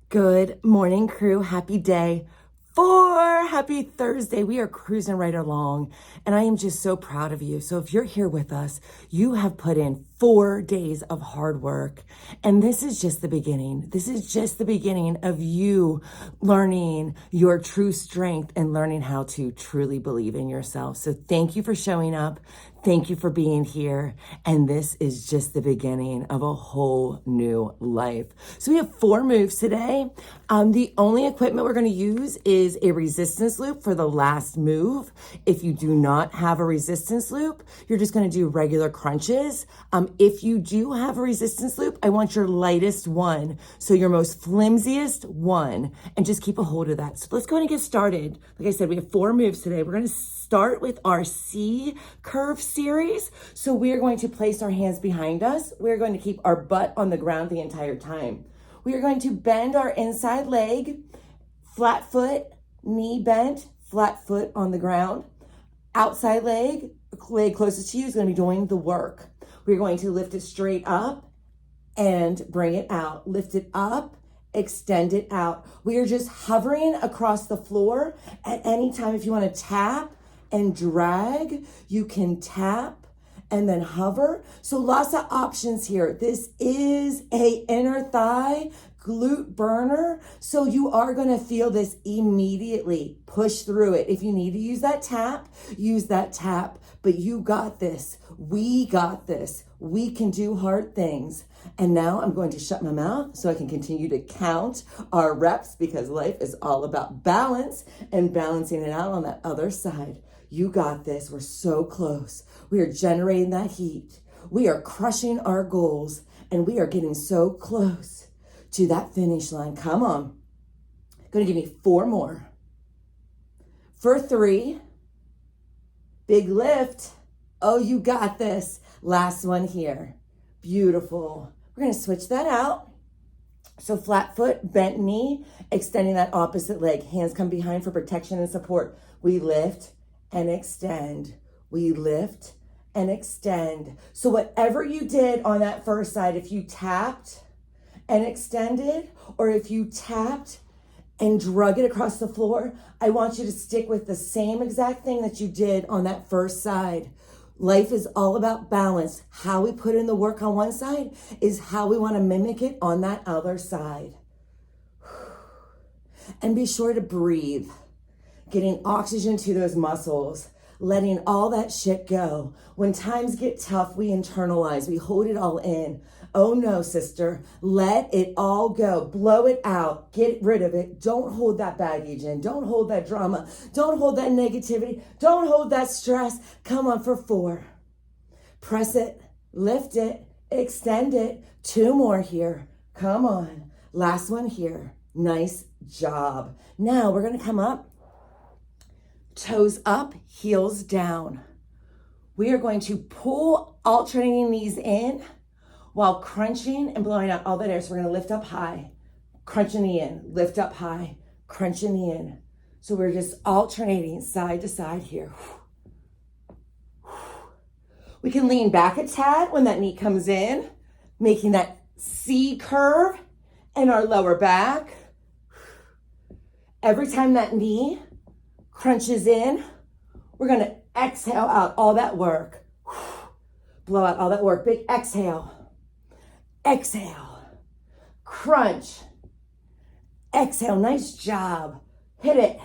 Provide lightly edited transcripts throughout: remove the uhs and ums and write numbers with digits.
Good morning, crew. Happy day 4. Happy Thursday. We are cruising right along, and I am just so proud of you. So if you're here with us, you have put in 4 days of hard work, and this is just the beginning. This is just the beginning of you learning your true strength and learning how to truly believe in yourself. So thank you for showing up. Thank you for being here. And this is just the beginning of a whole new life. So we have 4 moves today. The only equipment we're going to use is a resistance loop for the last move. If you do not have a resistance loop, you're just going to do regular crunches. If you do have a resistance loop, I want your lightest one. So your most flimsiest one, and just keep a hold of that. So let's go ahead and get started. Like I said, we have 4 moves today. We're going to start with our C curve series. So we are going to place our hands behind us. We're going to keep our butt on the ground the entire time. We are going to bend our inside leg, flat foot, knee bent, flat foot on the ground. Outside leg closest to you is going to be doing the work. We're going to lift it straight up and bring it out. Lift it up, extend it out. We are just hovering across the floor. At any time, if you want to tap and drag, you can tap and then hover. So lots of options here. This is a inner thigh glute burner. So you are going to feel this immediately. Push through it. If you need to use that tap, use that tap. But you got this. We got this. We can do hard things. And now I'm going to shut my mouth so I can continue to count our reps, because life is all about balance and balancing it out on that other side. You got this. We're so close. We are generating that heat. We are crushing our goals, and we are getting so close to that finish line. Come on. Going to give me 4 more. For 3, big lift. Oh, you got this. Last one here. Beautiful. We're going to switch that out. So flat foot, bent knee, extending that opposite leg. Hands come behind for protection and support. We lift and extend. We lift and extend. So whatever you did on that first side, if you tapped and extended, or if you tapped and drug it across the floor, I want you to stick with the same exact thing that you did on that first side. Life is all about balance. How we put in the work on one side is how we want to mimic it on that other side. And be sure to breathe. Getting oxygen to those muscles, letting all that shit go. When times get tough, we internalize, we hold it all in. Oh no, sister, let it all go. Blow it out, get rid of it. Don't hold that baggage in. Don't hold that drama. Don't hold that negativity. Don't hold that stress. Come on for 4. Press it, lift it, extend it. 2 more here. Come on. Last one here. Nice job. Now we're gonna come up. Toes up, heels down. We are going to pull alternating knees in while crunching and blowing out all that air. So we're going to lift up high, crunch a knee in, lift up high, crunch a knee in. So we're just alternating side to side here. We can lean back a tad when that knee comes in, making that C curve in our lower back. Every time that knee crunches in, we're going to exhale out all that work. Blow out all that work. Big exhale. Exhale. Crunch. Exhale. Nice job. Hit it.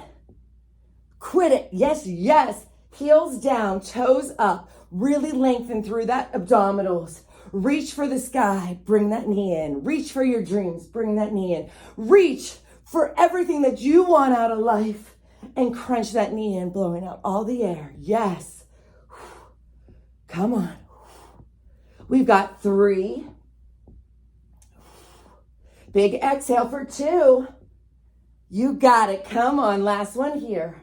Quit it. Yes, yes. Heels down, toes up. Really lengthen through that abdominals. Reach for the sky. Bring that knee in. Reach for your dreams. Bring that knee in. Reach for everything that you want out of life. And crunch that knee in, blowing out all the air. Yes. Come on. We've got 3. Big exhale for 2. You got it. Come on. Last one here.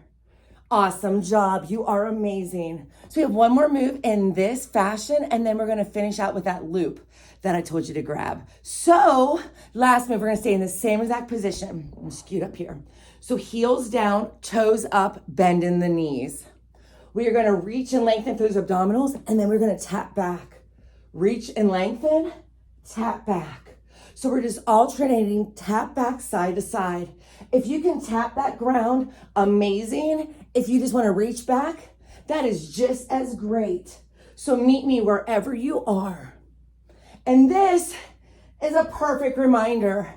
Awesome job. You are amazing. So we have 1 more move in this fashion, and then we're going to finish out with that loop that I told you to grab. So last move, we're going to stay in the same exact position. I'm scoot up here. So heels down, toes up, bend in the knees. We are going to reach and lengthen through those abdominals, and then we're going to tap back. Reach and lengthen, tap back. So we're just alternating, tap back side to side. If you can tap that ground, amazing. If you just want to reach back, that is just as great. So meet me wherever you are. And this is a perfect reminder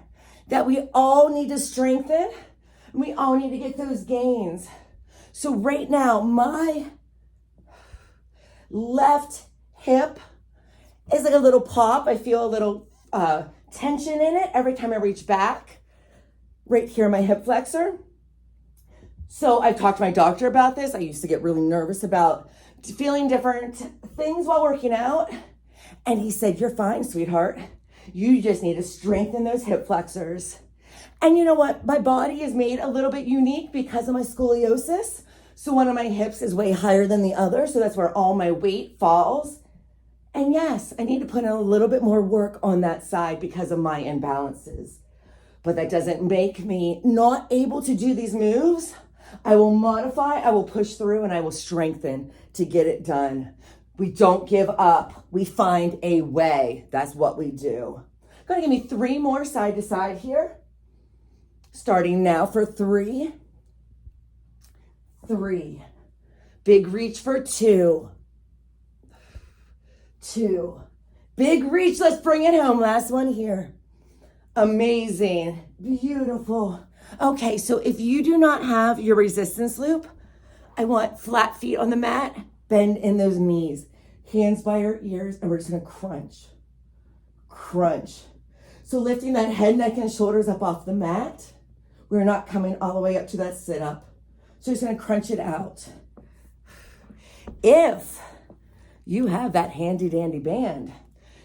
that we all need to strengthen. And we all need to get those gains. So right now, my left hip is like a little pop. I feel a little tension in it every time I reach back. Right here, my hip flexor. So I've talked to my doctor about this. I used to get really nervous about feeling different things while working out. And he said, you're fine, sweetheart. You just need to strengthen those hip flexors. And you know what? My body is made a little bit unique because of my scoliosis. So one of my hips is way higher than the other. So that's where all my weight falls. And yes, I need to put in a little bit more work on that side because of my imbalances. But that doesn't make me not able to do these moves. I will modify, I will push through, and I will strengthen to get it done. We don't give up. We find a way. That's what we do. Going to give me 3 more side to side here. Starting now for 3. 3. Big reach for 2. 2. Big reach. Let's bring it home. Last one here. Amazing. Beautiful. Okay, so if you do not have your resistance loop, I want flat feet on the mat, bend in those knees, hands by your ears, and we're just gonna crunch. Crunch. So lifting that head, neck, and shoulders up off the mat. We're not coming all the way up to that sit-up. So just gonna crunch it out. If you have that handy dandy band,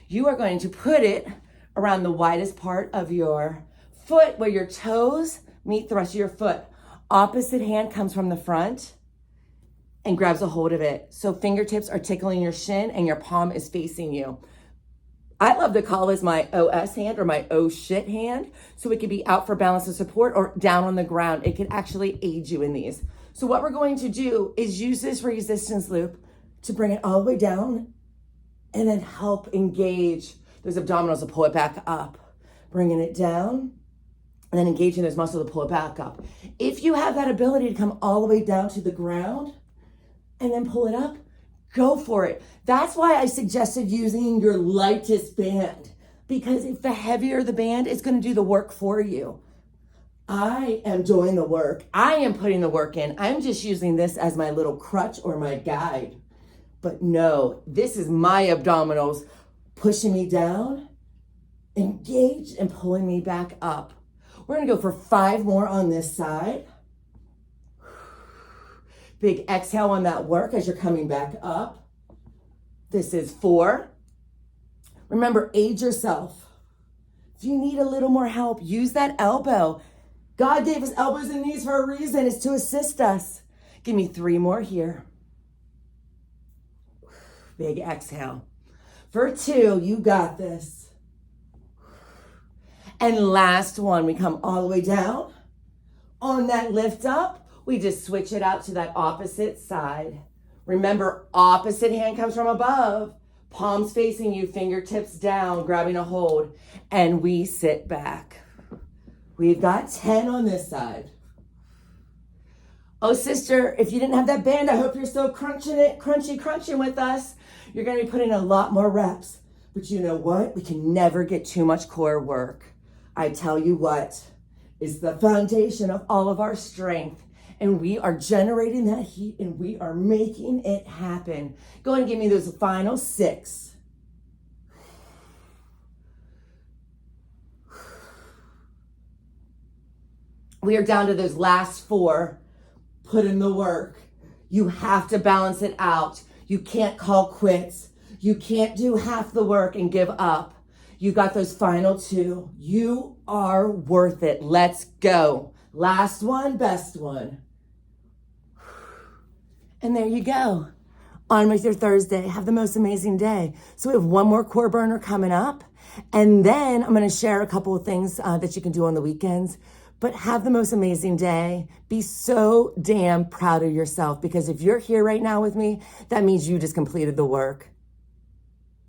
you are going to put it around the widest part of your foot where your toes meet the rest of your foot. Opposite hand comes from the front and grabs a hold of it. So fingertips are tickling your shin and your palm is facing you. I love to call this my OS hand or my oh shit hand. So it could be out for balance and support or down on the ground. It could actually aid you in these. So what we're going to do is use this resistance loop to bring it all the way down and then help engage those abdominals to pull it back up. Bringing it down and then engaging those muscles to pull it back up. If you have that ability to come all the way down to the ground and then pull it up, go for it. That's why I suggested using your lightest band, because if the heavier the band, it's going to do the work for you. I am doing the work. I am putting the work in. I'm just using this as my little crutch or my guide. But no, this is my abdominals pushing me down, engaged, and pulling me back up. We're gonna go for 5 more on this side. Big exhale on that work as you're coming back up. This is 4. Remember, aid yourself. If you need a little more help, use that elbow. God gave us elbows and knees for a reason. It's to assist us. Give me 3 more here. Big exhale. For 2, you got this. And last one, we come all the way down. On that lift up, we just switch it out to that opposite side. Remember, opposite hand comes from above. Palms facing you, fingertips down, grabbing a hold. And we sit back. We've got 10 on this side. Oh, sister, if you didn't have that band, I hope you're still crunching with us. You're going to be putting a lot more reps. But you know what? We can never get too much core work. I tell you what, is the foundation of all of our strength. And we are generating that heat and we are making it happen. Go ahead and give me those final 6. We are down to those last 4. Put in the work. You have to balance it out. You can't call quits. You can't do half the work and give up. You got those final 2. You are worth it. Let's go. Last one, best one. And there you go. On with your Thursday. Have the most amazing day. So we have 1 more core burner coming up. And then I'm going to share a couple of things that you can do on the weekends. But have the most amazing day. Be so damn proud of yourself, because if you're here right now with me, that means you just completed the work.